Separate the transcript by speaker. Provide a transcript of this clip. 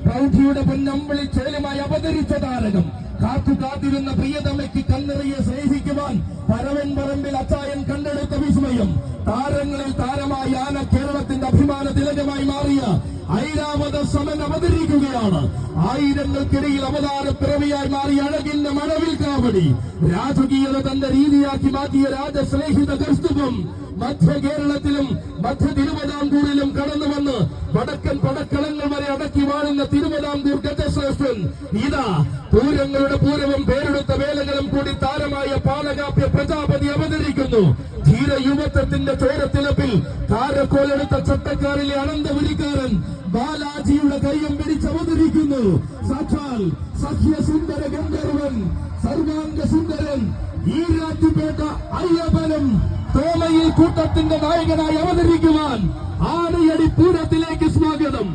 Speaker 1: പ്രൗഢിയുടെ പൊന്നമ്പിളി ചേലുമായി അവതരിച്ച താരകം. കാത്തിരുന്ന പ്രിയതമയ്ക്ക് കണ്ണിറയെ സ്നേഹിക്കുവാൻ പരവൻ പറമ്പിൽ അച്ചായൻ കണ്ടെടുത്ത വിസ്മയം. താരങ്ങളിൽ താരമായി ആന കേരളത്തിന്റെ അഭിമാന തിലകമായി മാറിയ ഐരാവത സമൻ അവതരിക്കുകയാണ്. ആയിരങ്ങൾക്കിടയിൽ അവതാര പിറവിയായി മാറിയ അഴകിന്റെ മഴവിൽ കാവടി. രാജകീയത തന്റെ രീതിയാക്കി മാറ്റിയ രാജസ്നേഹിത കൗസ്തുഭം മധ്യ കേരളത്തിലും മധ്യ തിരുവിതാംകൂറിലും കടന്നു വന്ന് വടക്കൻ പടക്കളങ്ങൾ വരെ അടക്കി വാഴുന്ന തിരുവിതാംകൂർ ഗജശ്രേഷ്ഠൻ ഇതാ പൂരങ്ങളുടെ പൂരവും പേരെടുത്ത വേലകളും കൂടി താരമായ പാലകാപ്യ പ്രജാപതി അവതരിക്കുന്നു. ധീര യുവത്വത്തിന്റെ ചോരത്തിലപ്പിൽ താരക്കോലെടുത്ത ചട്ടക്കാരിലെ അനന്തപുരിക്കാരൻ ബാലാജിയുടെ കൈയും പിടിച്ചവതരിക്കുന്നു. സാക്ഷാൽ സഖ്യസുന്ദര ഗന്ധർവൻ സർവാംഗ സുന്ദരൻ ഈരാറ്റുപേട്ട അയ്യപ്പനും തോമയിൽ കൂട്ടത്തിന്റെ നായകനായി അവതരിക്കുവാൻ ആനയടി പൂരത്തിലേക്ക് സ്വാഗതം.